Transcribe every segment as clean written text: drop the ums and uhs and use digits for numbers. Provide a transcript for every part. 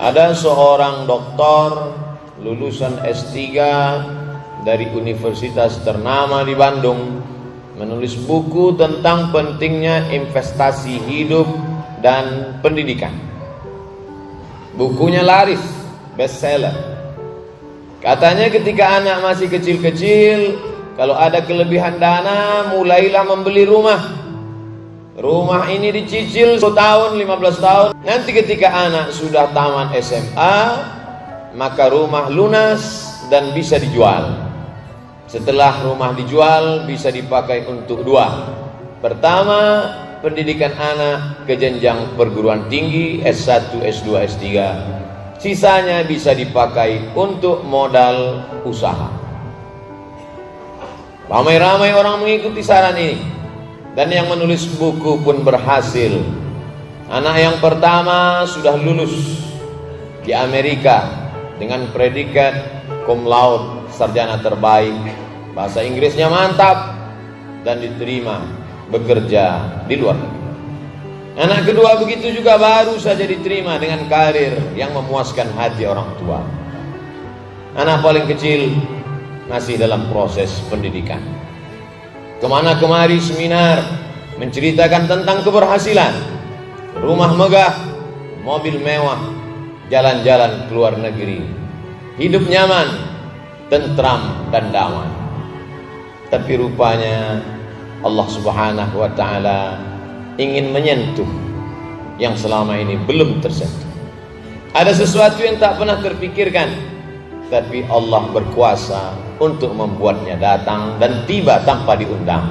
Ada seorang doktor lulusan S3 dari universitas ternama di Bandung menulis buku tentang pentingnya investasi hidup dan pendidikan. Bukunya laris, bestseller. Katanya ketika anak masih kecil-kecil, kalau ada kelebihan dana, mulailah membeli rumah. Rumah ini dicicil 10 tahun, 15 tahun. Nanti ketika anak sudah tamat SMA, maka rumah lunas dan bisa dijual. Setelah rumah dijual, bisa dipakai untuk dua. Pertama, pendidikan anak ke jenjang perguruan tinggi S1, S2, S3. Sisanya bisa dipakai untuk modal usaha. Ramai-ramai orang mengikuti saran ini. Dan yang menulis buku pun berhasil. Anak yang pertama sudah lulus di Amerika dengan predikat cum laude, sarjana terbaik, bahasa Inggrisnya mantap, dan diterima bekerja di luar negeri. Anak kedua begitu juga, baru saja diterima dengan karir yang memuaskan hati orang tua. Anak paling kecil masih dalam proses pendidikan. Kemana kemari seminar menceritakan tentang keberhasilan, rumah megah, mobil mewah, jalan-jalan ke luar negeri, hidup nyaman, tentram dan damai. Tapi rupanya Allah Subhanahu wa Ta'ala ingin menyentuh yang selama ini belum tersentuh. Ada sesuatu yang tak pernah terpikirkan, tapi Allah berkuasa untuk membuatnya datang dan tiba tanpa diundang.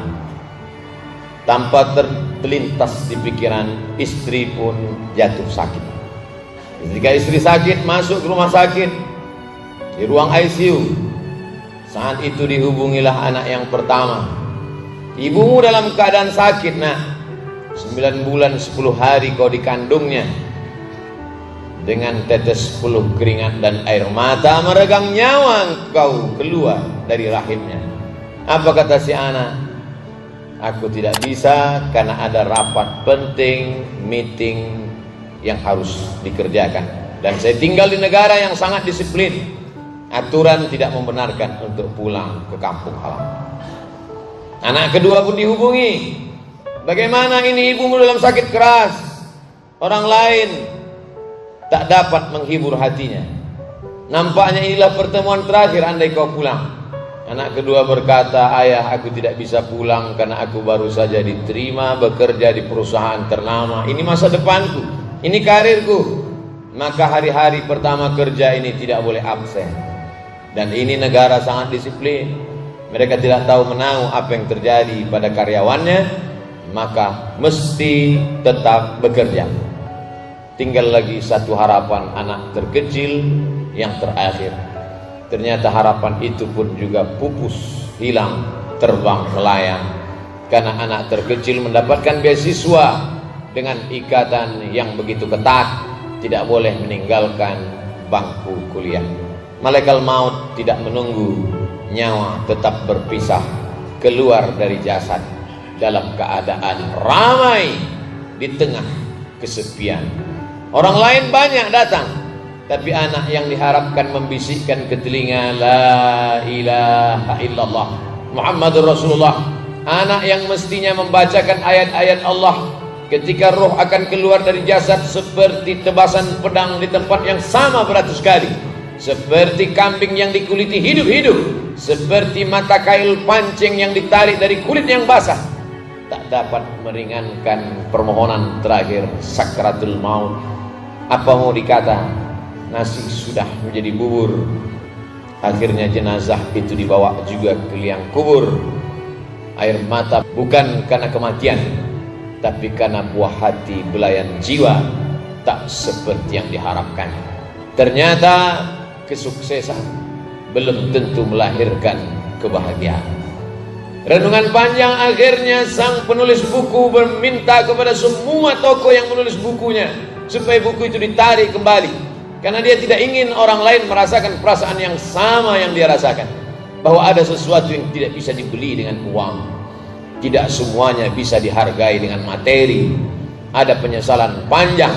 Tanpa terlintas di pikiran, istri pun jatuh sakit. Ketika istri sakit, masuk ke rumah sakit di ruang ICU. Saat itu dihubungilah anak yang pertama. Ibumu dalam keadaan sakit, nak. 9 bulan 10 hari kau dikandungnya. Dengan tetes puluh keringat dan air mata meregang nyawa kau keluar dari rahimnya. Apa kata si anak? Aku tidak bisa karena ada rapat penting, meeting yang harus dikerjakan. Dan saya tinggal di negara yang sangat disiplin. Aturan tidak membenarkan untuk pulang ke kampung halaman. Anak kedua pun dihubungi. Bagaimana ini, ibumu dalam sakit keras. Orang lain tak dapat menghibur hatinya. Nampaknya inilah pertemuan terakhir andai kau pulang. Anak kedua berkata, ayah, aku tidak bisa pulang karena aku baru saja diterima bekerja di perusahaan ternama. Ini masa depanku, ini karirku. Maka hari-hari pertama kerja ini tidak boleh absen. Dan ini negara sangat disiplin. Mereka tidak tahu menahu apa yang terjadi pada karyawannya, maka mesti tetap bekerja. Tinggal lagi satu harapan, anak terkecil yang terakhir. Ternyata harapan itu pun juga pupus, hilang, terbang melayang. Karena anak terkecil mendapatkan beasiswa dengan ikatan yang begitu ketat, tidak boleh meninggalkan bangku kuliah. Malaikat maut tidak menunggu, nyawa tetap berpisah keluar dari jasad dalam keadaan ramai di tengah kesepian. Orang lain banyak datang, tapi anak yang diharapkan membisikkan ke telinga, la ilaha illallah Muhammadur Rasulullah. Anak yang mestinya membacakan ayat-ayat Allah ketika roh akan keluar dari jasad, seperti tebasan pedang di tempat yang sama beratus kali, seperti kambing yang dikuliti hidup-hidup, seperti mata kail pancing yang ditarik dari kulit yang basah, tak dapat meringankan permohonan terakhir sakratul maut. Apa mau dikata, nasi sudah menjadi bubur. Akhirnya jenazah itu dibawa juga ke liang kubur. Air mata bukan karena kematian, tapi karena buah hati belayan jiwa tak seperti yang diharapkan. Ternyata kesuksesan belum tentu melahirkan kebahagiaan. Renungan panjang akhirnya sang penulis buku meminta kepada semua tokoh yang menulis bukunya supaya buku itu ditarik kembali, karena dia tidak ingin orang lain merasakan perasaan yang sama yang dia rasakan, bahwa ada sesuatu yang tidak bisa dibeli dengan uang, tidak semuanya bisa dihargai dengan materi. Ada penyesalan panjang